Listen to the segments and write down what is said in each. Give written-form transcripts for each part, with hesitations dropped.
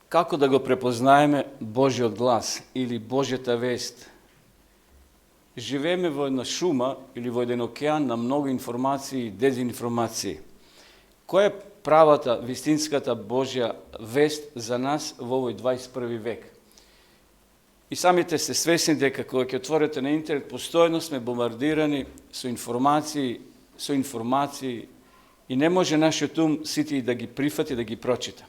Kako da го препознаеме Божиот глас или Божјата вест? Живееме во една шума или во еден океан на многу информации и дезинформации. Која е правата, вистинската Божја вест за нас во овој 21 век? И самите се свесни дека кога ќе отворите на интернет, постојано сме бомбардирани со информации и не може нашиот ум сите да ги прифати, да ги прочита.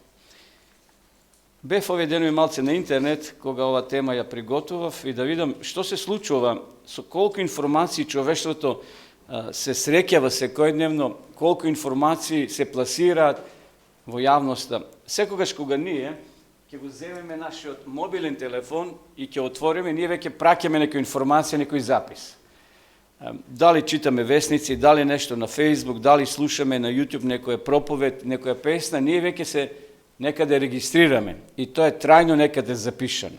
Бев овие денови малце на интернет, кога ова тема ја приготував, и да видам што се случува, со колку информации човештвото се среќава секојдневно, колку информации се пласираат во јавноста. Секогаш кога ние ќе го земеме нашиот мобилен телефон и ќе отвориме, ние веќе праќаме некоја информација, некој запис. Дали читаме весници, дали нешто на Facebook, дали слушаме на YouTube некоја проповед, некоја песна, ние веќе се некаде регистрираме и тоа е трајно некаде запишано.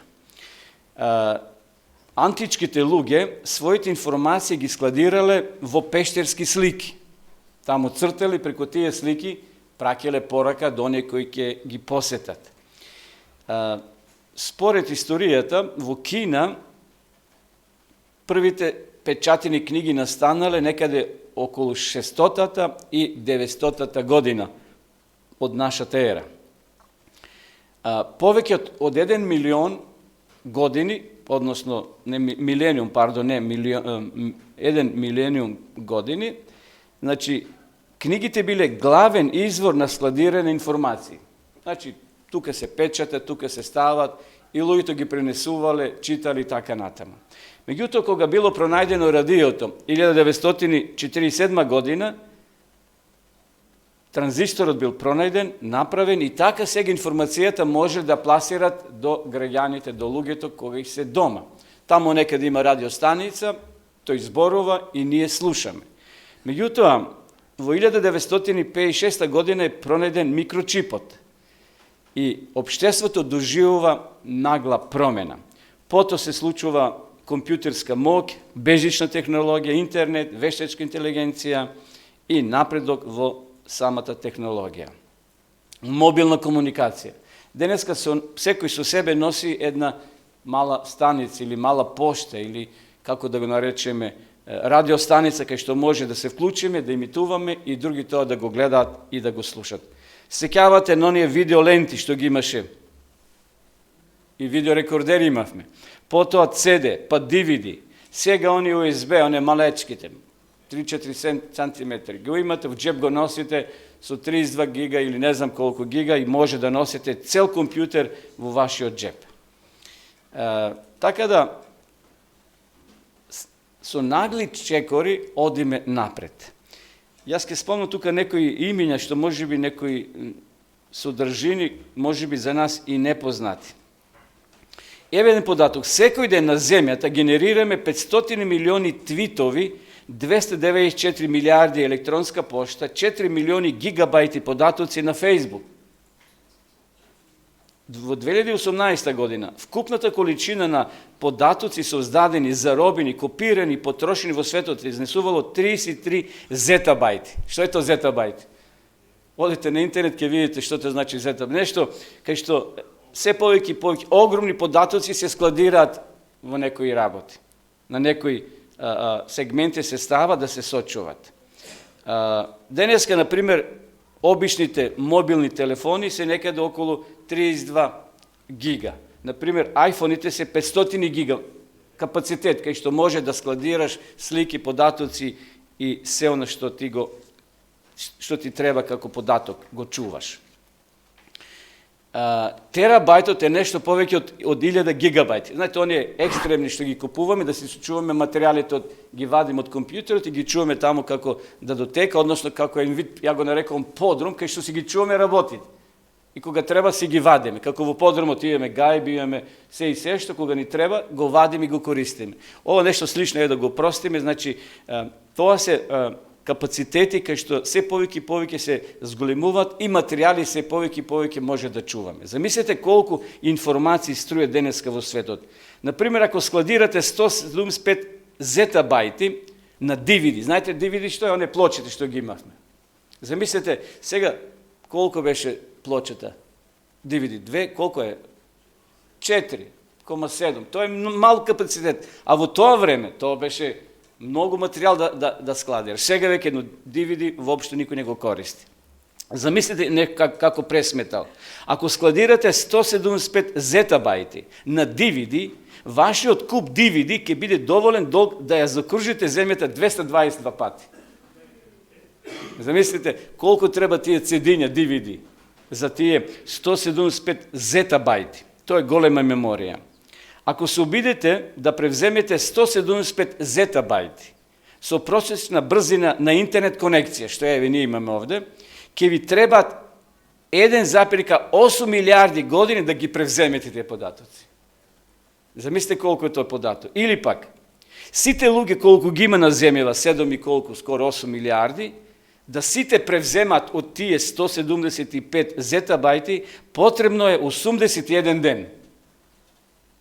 Античките луѓе своите информации ги складирале во пештерски слики. Таму цртали, преку тие слики праќале порака до оние кои ќе ги посетат. Според историјата, во Кина првите печатени книги настанале некаде околу 600-та и 900-та година од нашата ера. Повеќе од 1 милион години, односно не милениум, пардон, не 1 милениум години, значи книгите биле главен извор на складиране информации. Значи тука се печатат, тука се стават и луѓето ги пренесувале, читали така натаму. Меѓутоа кога било пронајдено радиото 1947 година, транзисторот бил пронајден, направен и така сега информацијата може да пласират до граѓаните, до луѓето кога се дома. Таму некаде има радиостаница, тој зборува и ние слушаме. Меѓутоа, во 1956 година е пронајден микрочипот и општеството доживува нагла промена. Пото се случува компјутерска моќ, бежична технологија, интернет, вештачка интелигенција и напредок во самата технологија. Мобилна комуникација. Денеска секој со себе носи една мала станица или мала пошта или, како да го наречеме, радиостаница кај што може да се вклучиме, да имитуваме и други тоа да го гледаат и да го слушат. Сеќавате на оние видеоленти што ги имаше и видеорекордери имавме. Потоа CD, па DVD, сега оние USB, оние малечките, 3-4 сантиметри. Го имате, в джеб го носите со 32 гига или не знам колку гига и може да носите цел компјутер во вашиот джеб. Така да, со нагли чекори одиме напред. Јас ке спомнам тука некои имиња што можеби некои содржини, можеби за нас и непознати. Еве еден податок, секој ден на земјата генерираме 500 милиони твитови, 294 милиарди електронска пошта, 4 милиони гигабајти податоци на Facebook. Во 2018 година, вкупната количина на податоци создадени, заробени, копирани, потрошени во светот изнесувало 33 зетабајти. Што е тоа зетабајти? Одите на интернет, ќе видите што тоа значи зетабајти. Нешто кај што се повеќе и повеќе огромни податоци се складираат во некои работи. На некои сегменти се става да се сочуват. Денеска, например, обичните мобилни телефони се некаде околу 32 гига. Например, айфоните се 500 гига капацитет, кај што може да складираш слики, податоци и се оно што ти треба како податок, го чуваш. Терабајтот е нешто повеќе од 1000 гигабајти. Знаете, оние екстремни што ги купуваме, да си чуваме материјалите, ги вадим од компјутерот и ги чуваме таму како дадотека, односно како един вид, ја го нарекувам подрум, кај што си ги чуваме работите. И кога треба си ги вадиме. Како во подрумот имаме гајби, имаме се и се што кога ни треба, го вадиме и го користиме. Ова нешто слично е да го простиме, значи тоа се капацитети кај што се повеќе и повеќе се зголемуваат и материјали се повеќе и повеќе може да чуваме. Замислете колку информации струјат денеска во светот. Например, ако складирате 175 зетабајти на DVD, знаете DVD што е, оне плочите што ги имавме. Замислете сега колку беше плочата? DVD. 2, koliko je? 4,7. To je mal kapacitet. A во тоа време, тоа беше многу материјал да складира. Сега веќе едно DVD воопшто никој не го користи. Замислите како пресметал. Ако складирате 175 зетабајти на DVD, вашиот куп DVD ќе биде доволен да ја закружите земјата 222 пати. Замислите колку треба тие CD-ња DVD за тие 175 зетабајти. Тоа е голема меморија. Ако се обидете да превземете 175 зетабајти со просечна брзина на интернет конекција, што ние имаме овде, ќе ви требаат 1,8 милиарди години да ги превземете тие податоци. Замислите колку е тој податок. Или пак, сите луѓе колку ги има на земјава, 7 и колку, скоро 8 милиарди, да сите превземат од тие 175 зетабајти, потребно е 81 ден.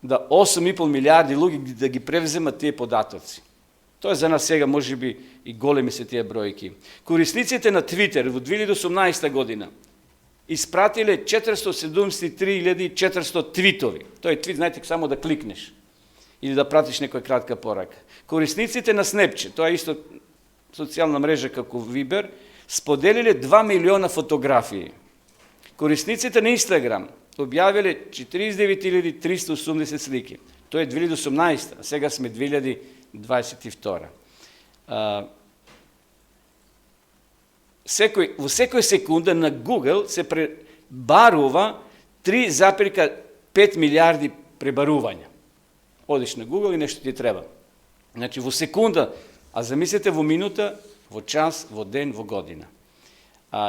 Да 8,5 милиарди луѓе да ги превземат тие податоци. Тоа за нас сега може би и големи се тие бројки. Корисниците на Твитер во 2018 година испратиле 473.400 твитови. Тој твит, знаете, само да кликнеш или да пратиш некоја кратка порака. Корисниците на Snapchat, тоа е исто социјална мрежа како Viber, споделиле 2 милиона фотографии. Корисниците на Instagram објавиле 49.380 слики. Тоа е 2018, а сега сме 2022. Во секој секунда на Google се пребарува 3,5 милиарди пребарувања. Одиш на Google и нешто ти треба. Значи во секунда, а замислете во минута, во час, во ден, во година.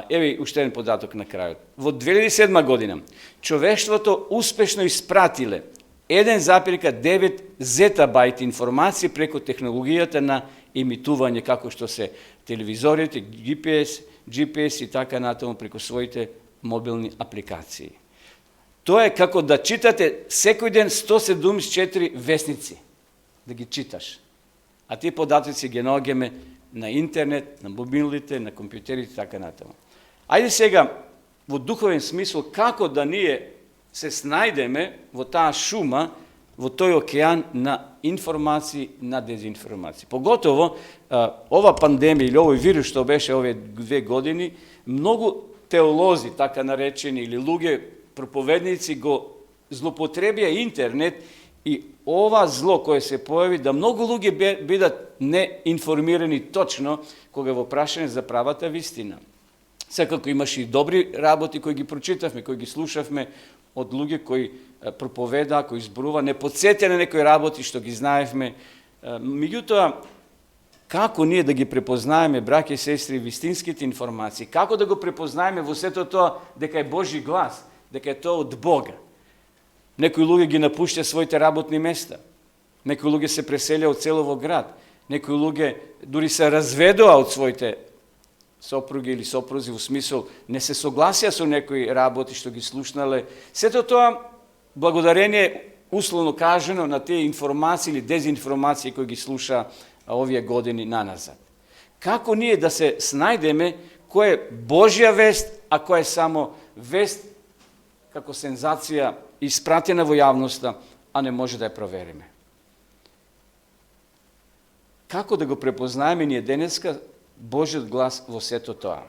Еве уште еден податок на крајот. Во 2007 година човештвото успешно испратиле 1,9 зетабајт информации преку технологијата на емитување, како што се телевизорите, GPS и така натаму преку своите мобилни апликации. Тоа е како да читате секој ден 174 весници, да ги читаш. А тие податоци ги наоѓаме на интернет, на мобилните, на компјутерите и така натаму. Ајде сега, во духовен смисол, како да ние се снајдеме во таа шума, во тој океан на информации, на дезинформации. Поготово, ова пандемија или овој вирус што беше овие 2 години, многу теолози, така наречени, или луѓе, проповедници го злоупотребија интернет и ова зло кое се појави, да многу луѓе бидат неинформирани точно кога во прашање за правата вистина. Секако имаше и добри работи кои ги прочитавме, кои ги слушавме од луѓе кои проповеда, кои зборува, не подсетја на некои работи што ги знаевме. Меѓутоа, како ние да ги препознаеме, браќа и сестри, вистинските информации, како да го препознаеме во сето тоа дека е Божи глас, дека е тоа од Бога. Некои луѓе ги напуштаа своите работни места, некои луѓе се преселија од цело во град, некои луѓе дури се разведоа од своите сопруги или сопрузи, во смисол не се согласија со некои работи што ги слушнале. Сето тоа благодарение, условно кажано, на тие информации или дезинформации кои ги слуша овие години наназад. Како ние да се снајдеме кој е Божја вест, а кој е само вест како сензација испратена во јавноста, а не може да ја провериме? Како да го препознаеме ние денеска Божјиот глас во сето тоа?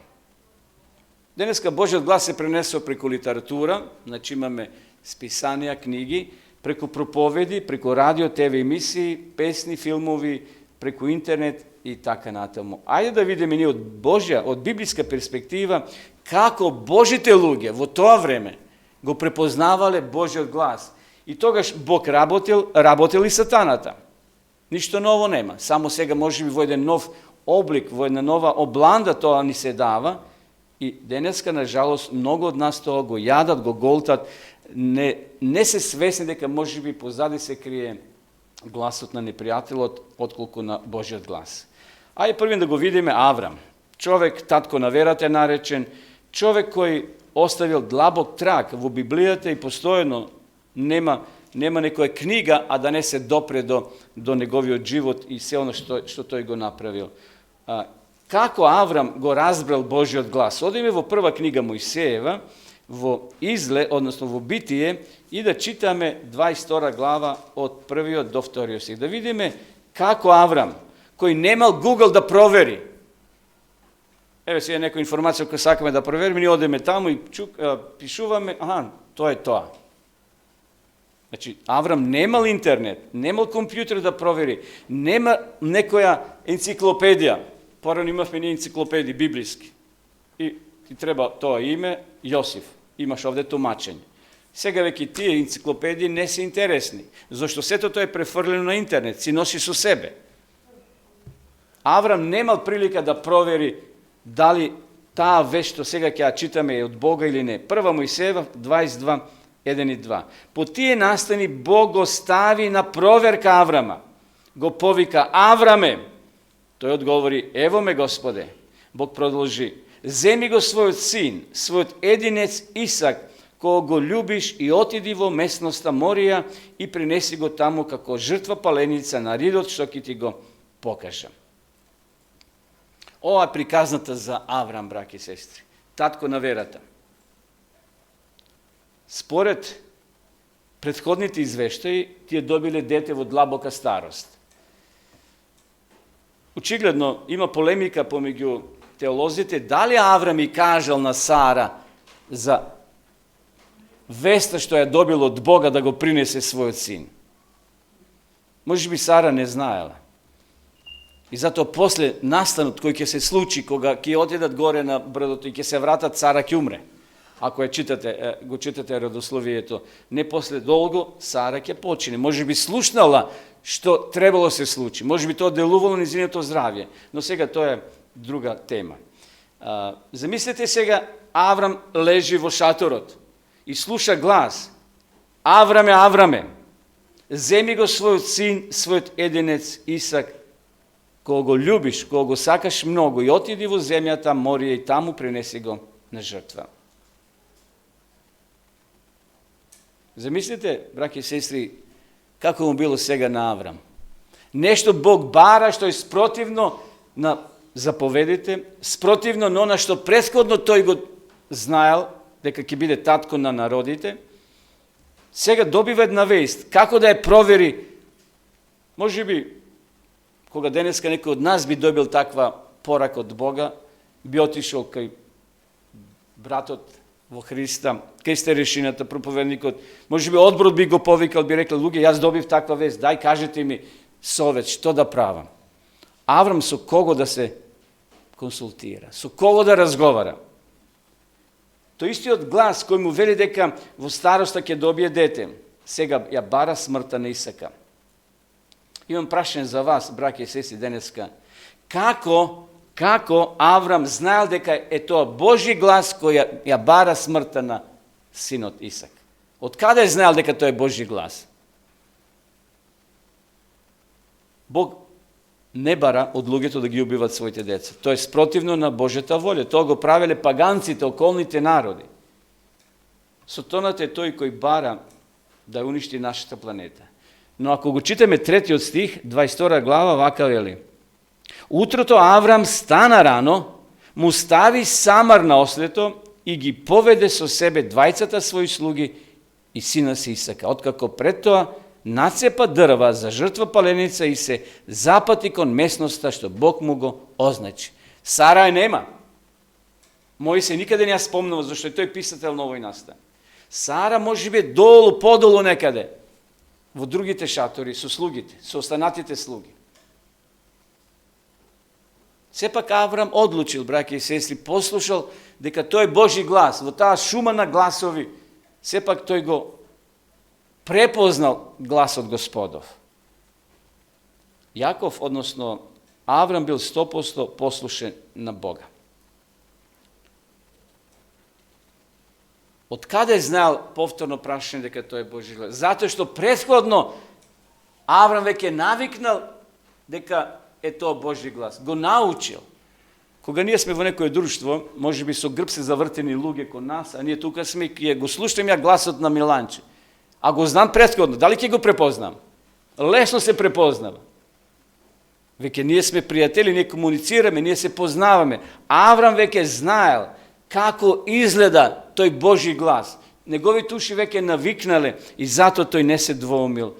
Денеска Божјиот глас се пренесува преку литература, значи имаме списанија, книги, преку проповеди, преку радио, ТВ емисии, песни, филмови, преку интернет и така натаму. Ајде да видиме ние од Божја, од библиска перспектива, како Божите луѓе во тоа време го препознавале Божјиот глас. И тогаш Бог работел и сатаната. Ништо ново нема. Само сега може би во еден нов облик, во една нова обланда тоа ни се дава. И денеска, на жалост, многу од нас тоа го јадат, го голтат, не се свесни дека може би позади се крие гласот на непријателот, отколку на Божјиот глас. Ајде првен да го видиме Аврам. Човек, татко на верата наречен, човек кој оставил длабок траг во Библијата и постојано нема некоја книга, а да не се допре до неговиот живот и се оно што тој го направил. Како Аврам го разбрал Божјиот глас? Одиме во прва книга Мојсеева, vo izle, odnosno vo bitije, i da čitame 22 glava od 1. do 2. stih. Da vidime kako Avram, koji nema Google da proveri, evo si je neku informaciju koju sakame da proverim, i odeme tamo i pišuvame, aha, to je to. Znači, Avram nema li internet, nema li kompjuter da proveri, nema nekoja enciklopedija, porano imamo ni enciklopediji biblijski. I ti treba to ime, Josif, imaš ovde tumačenje. Сега веќе тие енциклопедии не се интересни, зашто сето тоа е префрлено на интернет, си носиш со себе. Аврам немал прилика да провери дали таа вест што сега ќе ја читаме е од Бога или не. 1 Мојсеева 22, 1 и 2. По тие настани Бог го стави на проверка Аврама. Го повика: Авраме. Тој одговори: Ево ме, Господе. Бог продолжи: Земи го својот син, својот единец Исак, кога го љубиш, и отиди во местноста Морија и принеси го таму како жртва паленица на ридот што ќе ти го покажам. Ова е приказната за Аврам, браќи и сестри, татко на верата. Според претходните извештаи, тие добиле дете во длабока старост. Очигледно има полемика помеѓу теолозите дали Аврам и кажал на Сара за веста што ја добил од Бога да го принесе својот син. Може би Сара не знаела. И затоа после настанот кој ќе се случи, кога ќе отидат горе на брдото и ќе се вратат, Сара ќе умре. Ако ја читате, го читате родословието, не после долго Сара ќе почине. Може би слушнала што требало се случи. Може би тоа делувало низиното здравје. Но сега тоа е друга тема. Замислете сега, Аврам лежи во шаторот и слуша глас: Авраме, Авраме, земи го својот син, својот единец Исак, кога го љубиш, кога го сакаш многу, и отиди во земјата Морија и таму принеси го на жртва. Замислите, браќи и сестри, како му било сега на Аврам. Нешто Бог бара што е спротивно на заповедите, спротивно на она што претходно тој го знаел, дека ќе биде татко на народите. Сега добива една вест, како да ја провери. Може би, кога денеска некој од нас би добил таква порака од Бога, би отишол кај братот во Христа, кај старешината, проповедникот, може би одборот би го повикал, би рекла: луѓе, јас добив таква вест, дај кажете ми совет, што да правам. Аврам со кого да се консултира, со кого да разговара. Тој истиот глас кој му вели дека во староста ќе добие дете, сега ја бара смртта на Исака. Имам прашање за вас, браќи и сестри, денеска. Како Аврам знаел дека е тоа Божи глас кој ја бара смртта на синот Исак? Од каде знаел дека тоа е Божи глас? Бог не бара од луѓето да ги убиват своите деца. Тоа е спротивно на Божјата волја. Тоа го правеле паганците, околните народи. Сатанат е тој кој бара да уништи нашата планета. Но ако го читаме 3 стих, 22 глава, вака вели: Утрото Аврам стана рано, му стави самар на ослето и ги поведе со себе двајцата своји слуги и сина си Исака. Откако пред тоа нацепа дрва за жртва паленица и се запати кон местноста што Бог му го означи. Сара е нема. Мојсе никаде не ја спомнува, зашто е тој писател на овој настан. Сара може би долу, подолу некаде, во другите шатори, со слугите, со останатите слуги. Сепак Аврам одлучил, браќи и сестри, послушал дека тој Божи глас, во таа шума на гласови, сепак тој го препознал гласот Господов. Јаков, односно Аврам, бил 100% послушен на Бога. Од каде знаел, повторно прашање, дека тој е Божи глас? Затоа што претходно Аврам веќе навикнал дека е тоа Божи глас. Го научил. Кога ние сме во некое друштво, може би со грб се завртени луѓе кон нас, а ние тука сме и го слушам ја гласот на Миланче. А го знам претходно, дали ќе го препознам? Лесно се препознава. Веќе ние сме пријатели, ние комуницираме, ние се познаваме. Аврам веќе знаел како изгледа той Божji глас. Неговите уши веќе навикнале и зато тој не се двоумил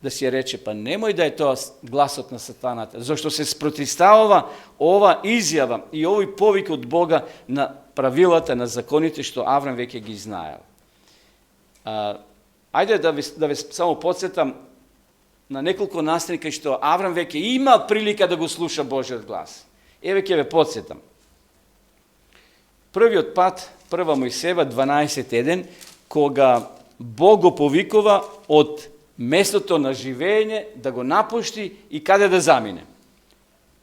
да си рече, па немој да е тоа гласот на сатаната, зашто се спротивставува ова изјава и овој повик од Бога на правилата, на законите што Аврам веќе ги знаел. Ајде да ве само подсетам на неколку настани кај што Аврам веќе имал прилика да го слуша Божиот глас. Еве ќе ве подсетам. Првиот пат, прва Мојсеева 12.1, кога Бог го повикува од местото на живење да го напушти и каде да замине.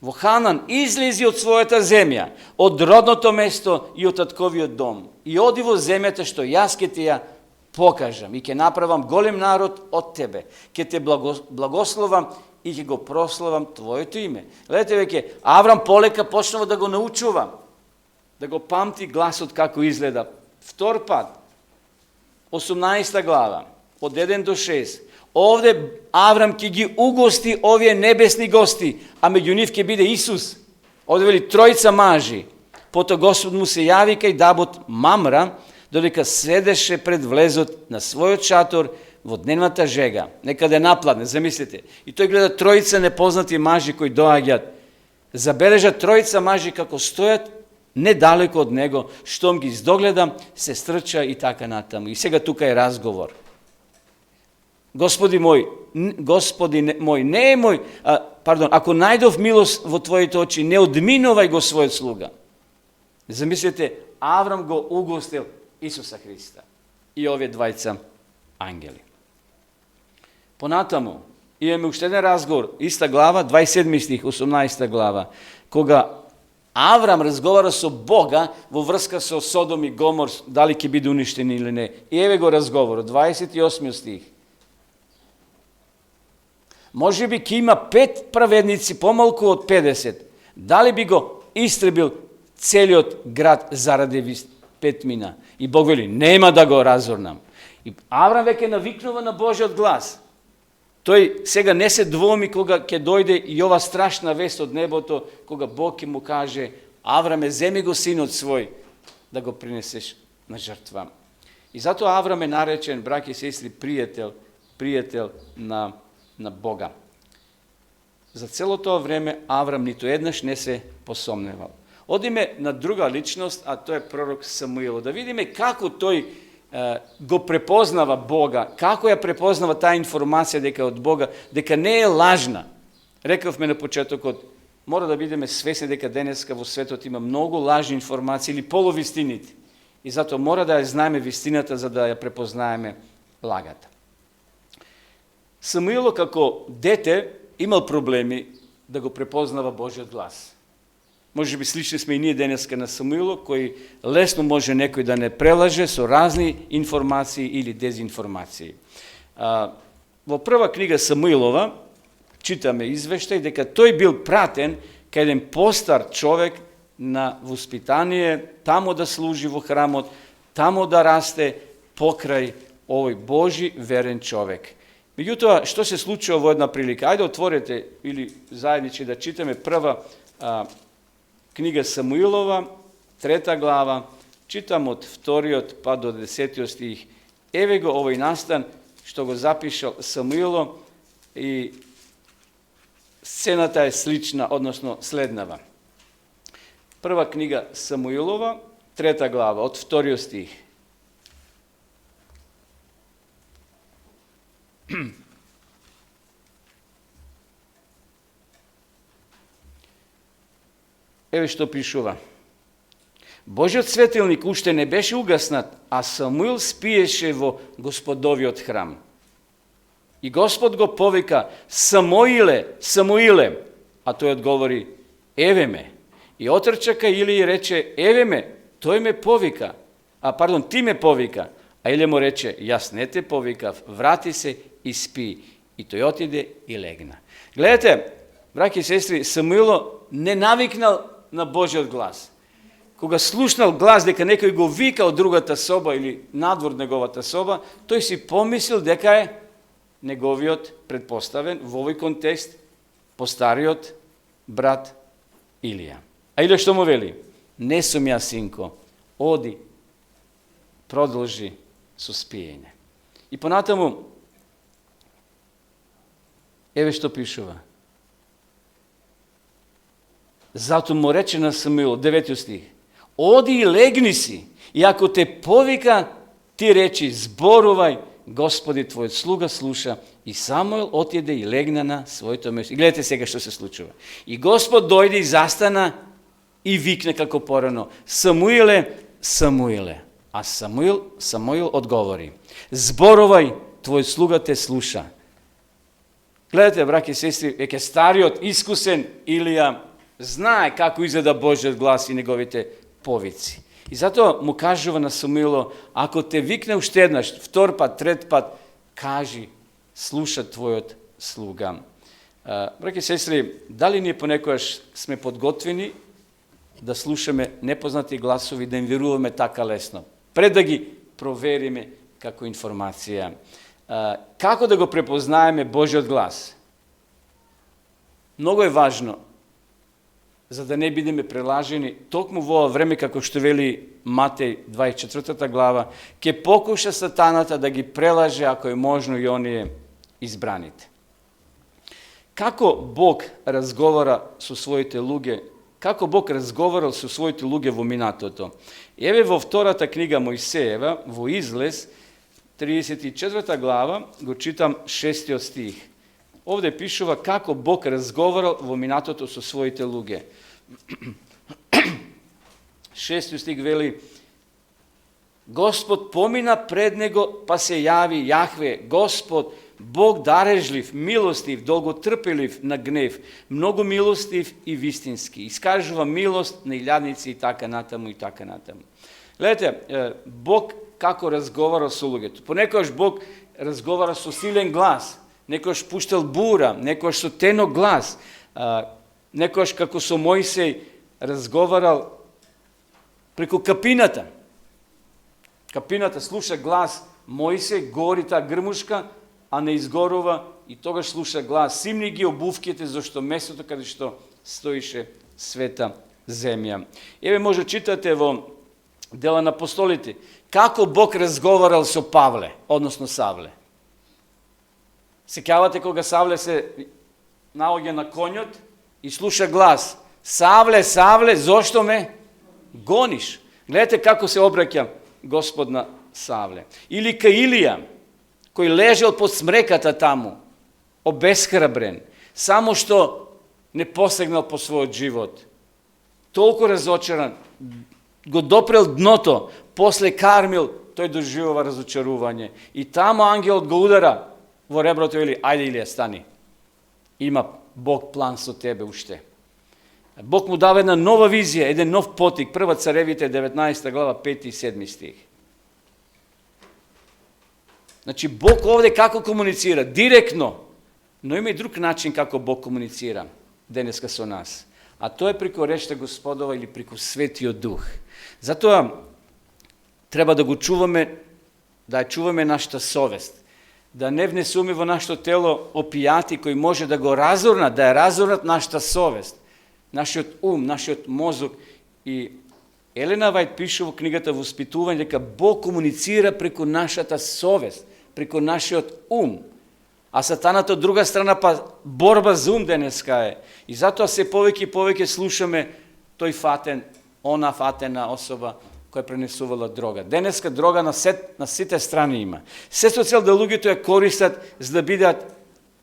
Во Ханан излези од својата земја, од родното место и од татковиот дом, и оди во земјата што јас ќе ти ја покажам и ќе направам голем народ од тебе. Ќе те благословам и ќе го прославам твоето име. Гледате веќе, Аврам полека почнува да го научува, да го памти гласот како изгледа. Втор пат, 18 глава, од 1 до 6. Овде Аврам ќе ги угости овие небесни гости, а меѓу нив ќе биде Исус. Овде вели тројца мажи. Потоа Господ му се јави кај Дабот Мамра, додека седеше пред влезот на својот шатор во дневната жега. Некаде напладне, замислите. И тој гледа тројца непознати мажи кои доаѓаат. Забележа тројца мажи како стојат недалеко од него, штом ги издогледа, се стрча и така натаму. И сега тука е разговор. Господи мој, не е мој, ако најдов милост во твоите очи, не одминувај го својот слуга. Замислете, Аврам го угостил Исуса Христа и овие двајца ангели. Понатаму, имаме уште еден разговор, иста глава, 27 стих, 18 глава, кога Аврам разговара со Бога во врска со Содом и Гомор, дали ќе биде уништени или не. И еве го разговор, 28 стих. Може би ќе има 5 праведници, помалку од 50. Дали би го истребил целиот град заради петмина? И Бог вели, нема да го разорнам. И Аврам веќе навикнува на Божиот глас. Тој сега не се двоми кога ќе дојде и ова страшна вест од небото, кога Бог ќе му каже, Авраме, земи го синот свој, да го принесеш на жртва. И затоа Аврам е наречен, браќи и сестри, пријател на Бога. За цело тоа време Аврам ниту еднаш не се посомневал. Одиме на друга личност, а тоа е пророк Самуил. Да видиме како тој го препознава Бога, како ја препознава таа информација дека од Бога, дека не е лажна. Рековме на почетокот, мора да бидеме свесни дека денеска во светот има многу лажни информации или полувистините. И затоа мора да ја знаеме вистината за да ја препознаеме лагата. Самуило како дете имал проблеми да го препознава Божиот глас. Може би слични сме и ние денеска на Самуило, кој лесно може некој да не прелаже со разни информации или дезинформации. Во прва книга Самуилова читаме извештај дека тој бил пратен кај еден постар човек на воспитание, тамо да служи во храмот, тамо да расте покрај овој Божи верен човек. Меѓутоа, што се случува во една прилика? Ајде отворете или заедничи да читаме прва книга Самуилова, 3 глава, читам од 2 па до 10 стих. Еве го овој настан што го запишал Самуило и сцената е слична, односно следнава. Прва книга Самуилова, 3 глава, од 2 стих. Еве што пишува. Божиот светилник уште не беше угаснат, а Самуил спиеше во Господовиот храм. И Господ го повика, Самуиле, Самуиле, а тој одговори, еве ме. И отрча кај Илија и рече, еве ме, тој ме повика. Ти ме повика. А Илија му рече, јас не те повикав, врати се и спи. И тој отиде и легна. Гледате, браќи и сестри, Самуило не навикнал на Божиот глас. Кога слушнал глас дека некој го вика од другата соба или надвор неговата соба, тој си помислил дека е неговиот предпоставен во овој контекст постариот брат Илија. А Илија што му вели? Не сум јас, синко, оди продължи суспиење. И понатаму, еве што пишува. Зато му рече на Самуил, 9 стих, оди и легни си, и ако те повика, ти речи, зборувај, Господи, твојот слуга слуша. И Самуил отиде и легна на своето место. И гледате сега што се случува. И Господ дојде и застана и викне како порано, Самуиле, Самуиле. А Самуил одговори, зборувај, твој слуга те слуша. Гледате, браќи и сестри, веќе стариот, искусен Илија знае како изгледа Божиот глас и неговите повици. И затоа му кажува на Самуило, ако те викне уште еднаш, втор пат, трет пат, кажи, слуша твојот слуга. Браќи и сестри, дали ние понекогаш сме подготвени да слушаме непознати гласови, да им веруваме така лесно, пред да ги провериме како информација? Како да го препознаеме Божиот глас? Многу е важно, за да не бидеме прелажени, токму во ова време, како што вели Матеј 24 глава, ќе покуша сатаната да ги прелаже, ако е можно, и оние избраните. Како Бог разговара со своите луѓе, како Бог разговарал со своите луѓе во минатото? Еве во втората книга Мојсеева, во Излез, 34 глава, го читам 6 стих. Овде пишува како Бог разговарал во минатото со своите луѓе. 6 стих вели, Господ помина пред него, па се јави Јахве, Господ, Бог дарежлив, милостив, долготрпелив на гнев, многу милостив и вистински. Искажува милост на илјадници и така натаму и така натаму. Гледате, Бог како разговара со луѓето. Понекогаш Бог разговара со силен глас, некојаш пуштал бура, некојаш со тенок глас, некојаш како со Мојсей разговарал преку капината. Капината слуша глас Мојсей, гори таа грмушка, а не изгорува, и тогаш слуша глас, симни ги обувките, зашто местото каде што стоише света земја. Еве може читате во Дела на апостолите, како Бог разговарал со Павле, односно Савле. Сеќавате кога Савле се наоѓа на конјот и слуша глас, Савле, Савле, зошто ме гониш? Гледате како се обраќа Господ на Савле. Или кај Илија, кој лежал под смреката таму, обесхрабрен, само што не посегнал по својот живот. Толку разочаран, го допрел дното, после Кармил, тој доживува разочарување. И таму ангелот го удара во реброто и вели, ајде Илија, стани. Има Бог план со тебе уште. Бог му дава една нова визија, еден нов потик, Прва Царевите 19 глава 5 и 7 стих. Значи Бог овде како комуницира? Директно. Но има и друг начин како Бог комуницира денеска со нас. А тоа е преку речта Господова или преку Светиот Дух. Затоа треба да го чуваме, да чуваме нашата совест, да не внесуме во нашето тело опијати кои може да го разорнат, да ја разорнат нашата совест, нашиот ум, нашиот мозок. И Елена Вајд пише во книгата Воспитување дека Бог комуницира преку нашата совест, преку нашиот ум. А сатаната од друга страна па борба за ум денеска е. И затоа се повеќе и повеќе слушаме тој фатен, она фатена особа која пренесувала дрога. Денеска дрога на сите страни има. Се со цел да луѓето ја користат за да бидат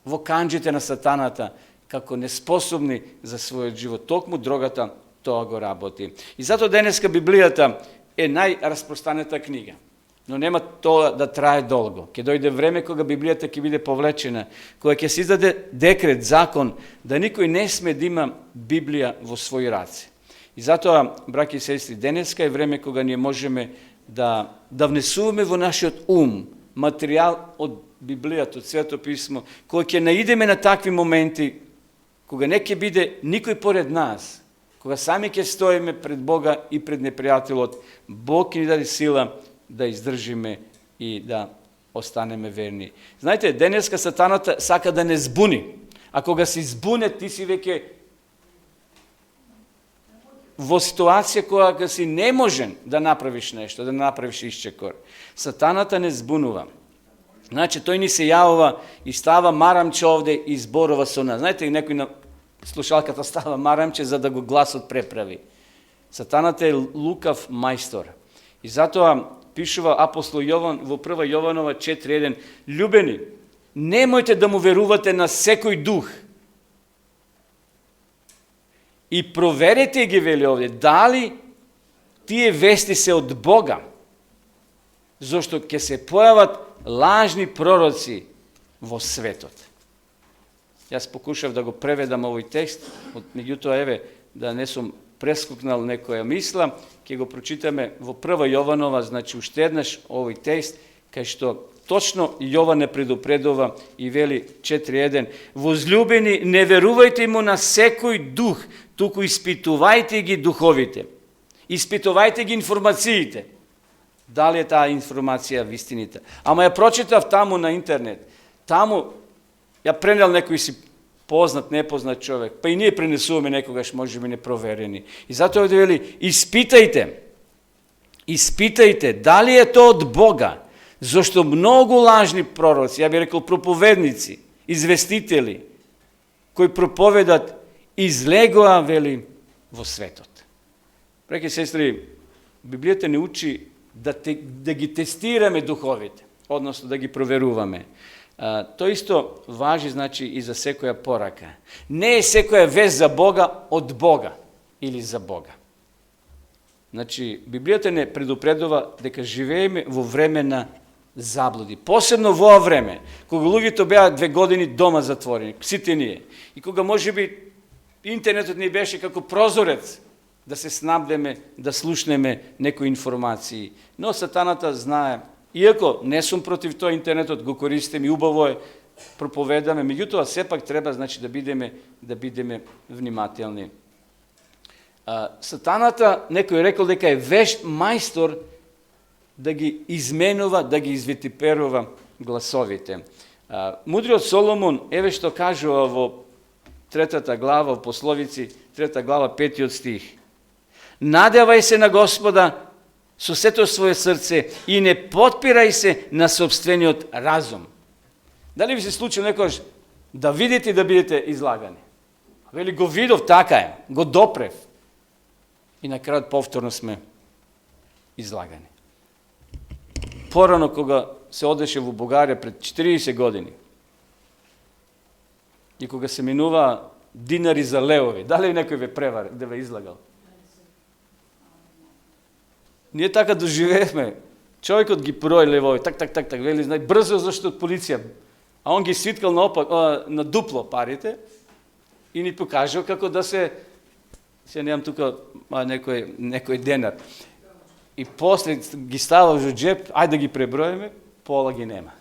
во канџите на сатаната, како неспособни за својот живот. Токму дрогата тоа го работи. И затоа денеска Библијата е најраспространета книга. Но нема тоа да трае долго. Ке дојде време кога Библијата ќе биде повлечена, кога ќе се издаде декрет, закон, да никој не сме да има Библија во своји раце. И затоа, браќи и сестри, денеска е време кога ние можеме да внесуваме во нашиот ум материјал од Библијата, од Свето писмо, кој ќе наидеме на такви моменти, кога не ќе биде никој поред нас, кога сами ќе стоиме пред Бога и пред непријателот, Бог ќе ни даде сила да издржиме и да останеме верни. Знаете, денеска сатаната сака да не збуни. А кога се збуне, ти си веќе во ситуација кога си неможен да направиш нешто, да направиш исчекор. Сатаната не збунува. Значи, тој ни се јавува и става марамче овде и зборува со нас. Знаете, некој на слушалката става марамче за да го гласот преправи. Сатаната е лукав мајстор. И затоа пишува апостол Јован во 1 Јованова 4:1: Љубени, немојте да му верувате на секој дух. И проверете ги, вели овде, дали тие вести се од Бога. Зошто ќе се појават лажни пророци во светот. Јас покушав да го преведам овој текст, меѓутоа, еве, да не сум прескокнал некоја мисла, ќе го прочитаме во 1 Јованова, значи уште еднаш овој текст, кај што точно Јован не предупредува и вели 4:1: Возлюбени, не верувајте му на секој дух, туку испитувајте ги духовите. Испитувајте ги информациите. Дали е таа информација вистинита? Ама ја прочитав таму на интернет. Таму ја пренел некој си познат, непознат човек. Па и ние пренесуваме некогаш можеби непроверени. И затоа овде вели: испитајте. Испитајте дали е тоа од Бога. Зошто многу лажни пророци, ја би рекол проповедници, известители, кои проповедат, излегоа, вели, во светот. Браќи и сестри, Библијата не учи да ги тестираме духовите, односно да ги проверуваме. Тоа исто важи, значи, и за секоја порака. Не е секоја вест за Бога од Бога или за Бога. Значи, Библијата не предупредува дека живееме во време на заблуди. Посебно во ова време, кога луѓето беа 2 години дома затворени, сите ние. И кога можеби интернетот ни беше како прозорец да се снабдеме, да слушнеме некои информации. Но сатаната знае, иако не сум против тој интернетот, го користим и убаво е, проповедаме, меѓутоа сепак треба, значи, да бидеме внимателни. Сатаната, некој рекол дека е вешт мајстор да ги изменува, да ги извитиперува гласовите. Мудриот Соломон, еве што кажува во 3 глава, во Пословици, 3 глава, 5 стих. Надевај се на Господа со сето своје срце и не потпирај се на собствениот разум. Дали ви се случи некојаш да видите и да бидете излагани? Вели, го видов, така е, го допрев. И на крајот повторно сме излагани. Порано, кога се одеше во Бугарија пред 40 години, и кога се минува динари за левови, дали некој ве превар, да ве излагал? Ние така доживеевме. Човекот ги брои левови, так, вели, знај, брзо зашто од полиција. А он ги свиткал на дупло парите и ни покажал како да се немам тука некој денар. И после ги става во джеп, ајде да ги преброиме, пола ги нема.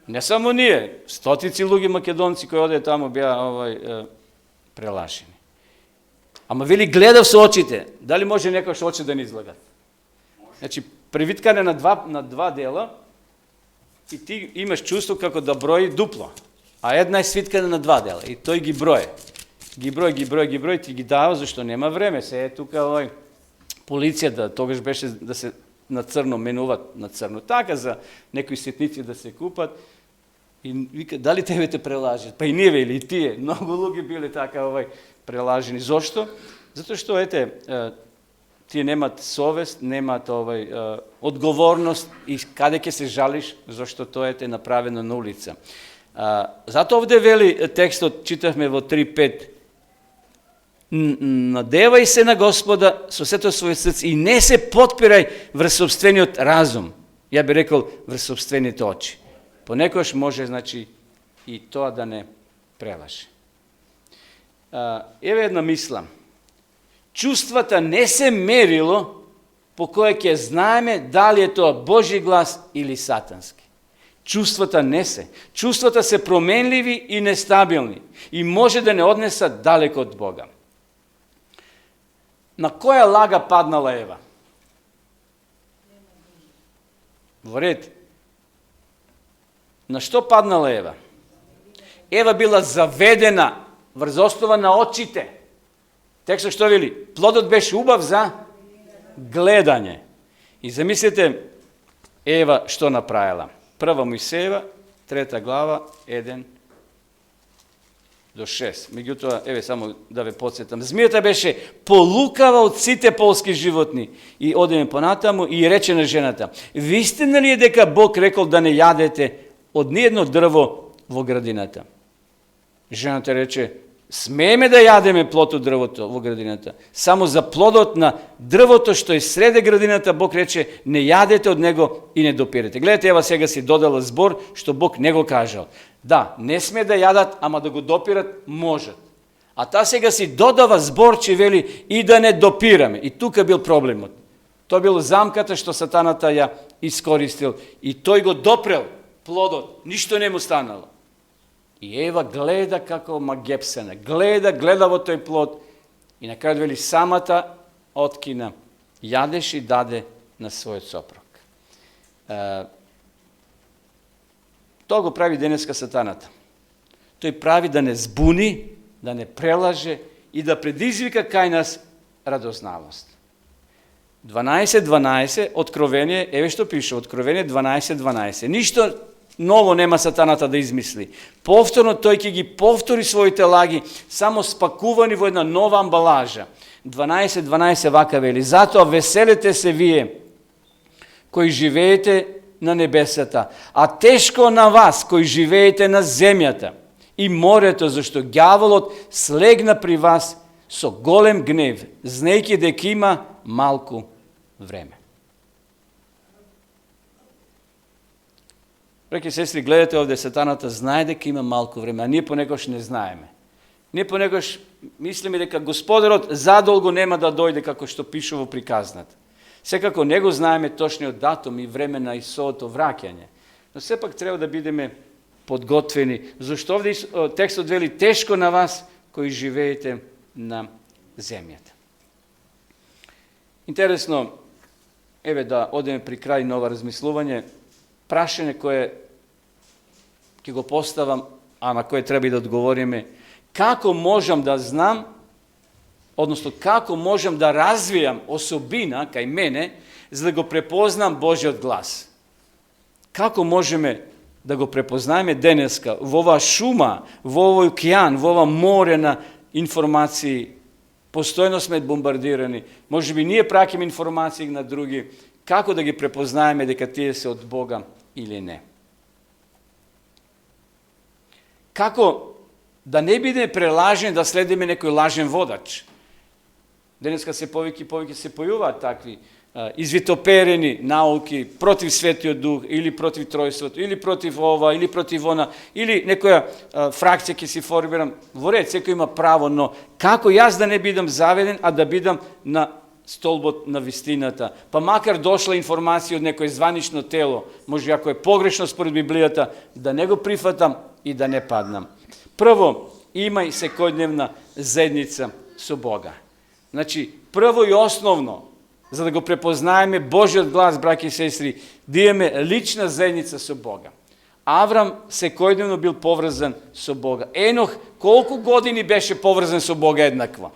Не само ние, стотици луѓе македонци кои оде таму беа прелашени. Ама вели, гледав со очите, дали може некој што очи да не излагат? Значи, превиткане на два дела и ти имаш чувство како да брои дупло, а една е свиткане на 2 дела и тој ги брои. Ги брои, ти ги дава, зашто нема време. Се е тука полицијата, тогаш беше да се на црно менуват на црно. Така за некои ситници да се купат. И вика, дали тебе те прелажат? Па и ние вели, и тие. Многу луѓе биле така прелажени. Зошто? Затоа што, тие немат совест, немат одговорност и каде ќе се жалиш, зашто тоа е направено на улица. Затоа овде вели текстот, читавме во 3:5, надевај се на Господа со сето своје срце и не се потпирај врз собствениот разум. Ја би рекол врз собствените очи. Понекојаш може, значи, и тоа да не прелаже. Еве една мисла. Чувствата не се мерило по кое ќе знаеме дали е тоа Божи глас или сатански. Чувствата не се. Чувствата се променливи и нестабилни и може да не однесат далеко од Бога. На која лага паднала Ева? Во ред. На што паднала Ева? Ева била заведена врз основа на очите. Текстот што вели? Плодот беше убав за гледање. И замислите Ева што направила. Прва Мојсеева, 3 глава, 1 до 6. Меѓутоа, еве само да ве подсетам. Змијата беше полукава од сите полски животни. И одеме понатаму и рече на жената: вистина ли е дека Бог рекол да не јадете од ниедно дрво во градината? Жената рече: смееме да јадеме плод од дрвото во градината. Само за плодот на дрвото што е среде градината, Бог рече: не јадете од него и не допирете. Гледате, ева сега си додала збор што Бог не го кажал. Да, не сме да јадат, ама да го допират можат. А та сега си додава збор, че вели и да не допираме. И тука бил проблемот. Тоа бил замката што сатаната ја искористил. И тој го допрел плодот. Ништо не му станало. И Ева гледа како магепсена. Гледа во тој плод. И на крај вели самата откина. Јадеш и даде на својот сопруг. Тоа го прави денеска сатаната. Тој прави да не збуни, да не прелаже и да предизвика кај нас радознавост. 12.12, Откровение, еве што пише, Откровение 12.12. Ништо ново нема сатаната да измисли. Повторно тој ќе ги повтори своите лаги, само спакувани во една нова амбалажа. 12.12 вака вели: затоа веселете се вие кои живеете на небесата, а тешко на вас кои живеете на земјата и морето, зашто ѓаволот слегна при вас со голем гнев, знаејќи дека има малку време. Браќи и сестри, гледате овде, сатаната знае дека има малку време, а ние понекогаш не знаеме. Ние понекогаш мислиме дека Господарот задолго нема да дојде како што пише во приказната. Секако не го знаеме точниот датум и време на Исуото враќање. Но сепак треба да бидеме подготвени, зашто овде текстот вели: тешко на вас кои живеете на земјата. Интересно, еве да одеме при крај на ова размислување, прашање кое ќе го поставам, а на кое треба и да одговориме: како можам да знам, односно како можам да развијам особина кај мене за да го препознам Божиот глас? Како можеме да го препознаеме денеска во оваа шума, во овој океан, во ова море на информации? Постојно сме бомбардирани. Можеби ние праќаме информации на други. Како да ги препознаеме дека тие се од Бога или не? Како да не биде прелажен да следиме некој лажен водач? Денеска се повеќе се појуваат такви извитоперени науки против Светиот Дух, или против Тројството, или против ова, или против она, или некоја фракција ќе си формирам. Во ред, секој има право, но како јас да не бидам заведен, а да бидам на столбот на вистината? Па макар дошла информација од некој званично тело, може ако е погрешно според Библијата, да не го прифатам и да не паднам. Прво, имај секојдневна заедница со Бога. Значи, прво и основно, за да го препознаеме Божиот глас, браќи и сестри, да имаме лична заедница со Бога. Аврам секојдневно бил поврзан со Бога. Енох колку години беше поврзан со Бога еднаква?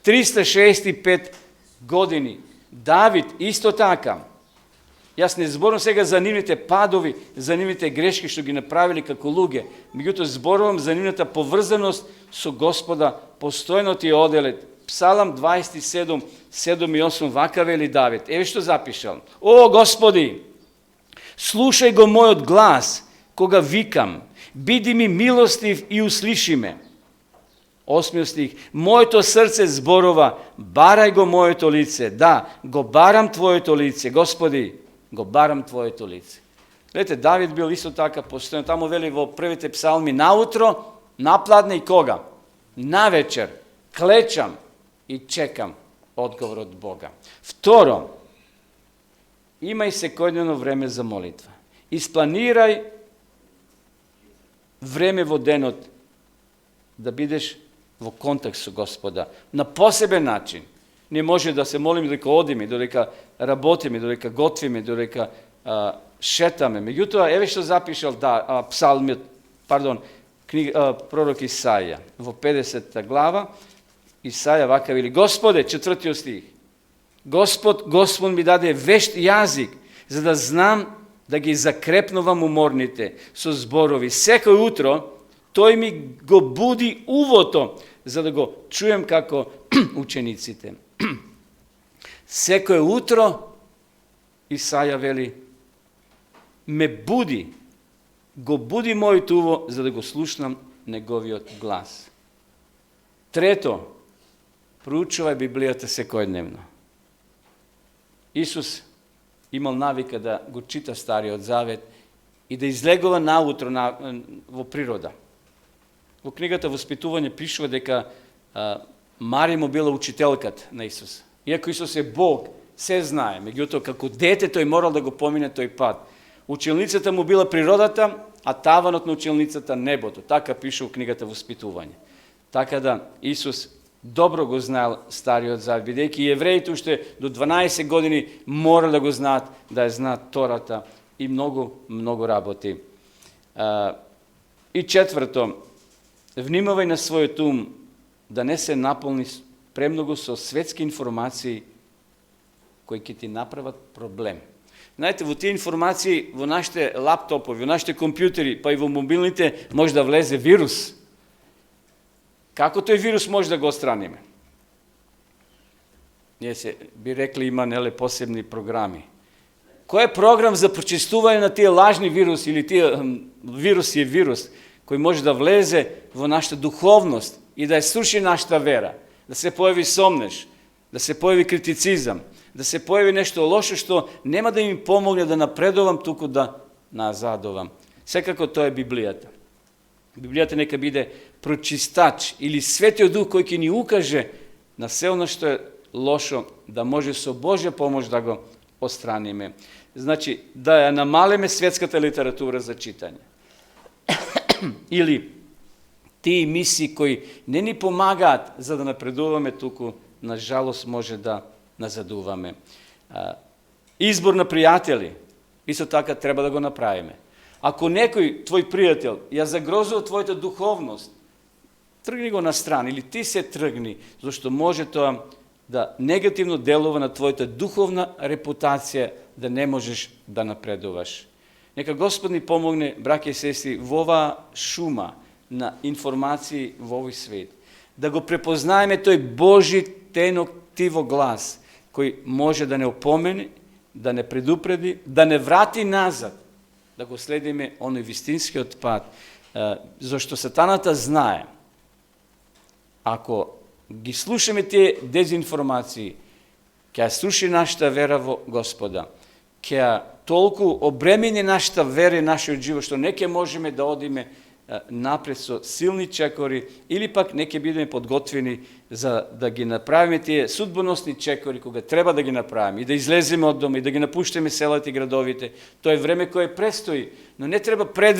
365 години. Давид исто така. Јас не зборувам сега за нивните падови, за нивните грешки што ги направили како луѓе, меѓутоа зборувам за нивната поврзаност со Господа, постојно ти оделет. Псалам 27, 7 и 8 вака вели Давид. Еве што запишал: о Господи, слушај го мојот глас кога викам, биди ми милостив и услиши ме. 8 стих: моето срце зборува, барај го моето лице. Да, го барам твоето лице, Господи, го барам твоето лице. Гледате, Давид бил исто така постојано. Таму вели во првите псалми: наутро, напладне и кога? Навечер, клечам и чекам одговор од Бога. Второ, имај секојдневно време за молитва. Испланирај време во денот да бидеш во контакт со Господа на посебен начин. Не може да се молиме додека одиме, додека работиме, додека готвиме, додека шетаме. Меѓутоа, еве што запишал пророк Исаија во 50 глава, Isaja vaka veli, Gospode, 4. stih, Gospod mi dade vešt jazik, za da znam da gi zakrepnovam umornite со зборови. Секој утро тој ми го буди увото, за да го чуем како учениците. Секој утро, Исаја вели, ме буди, го буди мојот уво, за да го слушнам неговиот глас. Трето, проучувај Библијата секојдневно. Исус имал навика да го чита Стариот Завет и да излегува наутро во природа. Во книгата Воспитување пишува дека Марија му била учителката на Исус. Иако Исус е Бог, се знае, меѓутоа како дете тој морал да го помине тој пат. Училницата му била природата, а таванот на училницата небото. Така пише во книгата Воспитување. Така да Исус добро го знаел Стариот Завет, бидејќи евреите уште до 12 години мора да го знаат, да ја знаат Тората и многу работи. И четврто, внимавај на својот ум да не се наполни премногу со светски информации кои ќе ти направат проблем. Знаете, во тие информации, во нашите лаптопови, во нашите компјутери, па и во мобилните, може да влезе вирус. Како тој вирус може да го отстраниме? Ние се би рекли има посебни програми. Кој е програм за прочистување на тие лажни вируси или тие вируси е вирус кој може да влезе во нашата духовност и да ја сруши нашата вера, да се појави сомнеш, да се појави критицизам, да се појави нешто лошо што нема да им помогне да напредувам, туку да назадувам. Секако тоа е Библијата. Библијата нека биде прочистач или Светиот Дух кој ќе ни укаже на се оно што е лошо, да може со Божја помош да го отстраниме. Значи, да ја намалиме светската литература за читање. Или тие мисии кои не ни помагаат за да напредуваме, туку на жалост може да назадуваме. Избор на пријатели, исто така треба да го направиме. Ако некој твој пријател ја загрозува твојата духовност, тргни го на страна или ти се тргни, зашто може тоа да негативно делува на твојата духовна репутација, да не можеш да напредуваш. Нека Господ ни помогне, браќа и сестри, во оваа шума на информации во овој свет, да го препознаеме тој Божи тенок тиво глас, кој може да не опомени, да не предупреди, да не врати назад, да го следиме оној вистинскиот пат, зашто сатаната знае, ако ги слушаме тие дезинформации, ќе ја сруши нашата вера во Господа, ќе ја толку обремени нашата вера и нашиот живот, што не ќе можеме да одиме напред со силни чекори, или пак не ќе бидеме подготвени за да ги направиме тие судбоносни чекори кога треба да ги направиме и да излеземе од дома и да ги напуштаме селата и градовите. Тоа е време кое престои, но не треба пред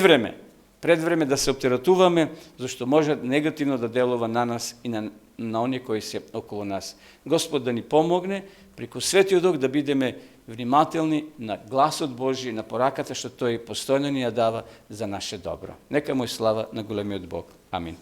време да се оптератуваме, зашто може негативно да делува на нас и на оние кои се околу нас. Господ да ни помогне преку Светиот Дух да бидеме внимателни на гласот Божи, на пораката што тој постојно ни ја дава за наше добро. Нека му е слава на големиот Бог. Амин.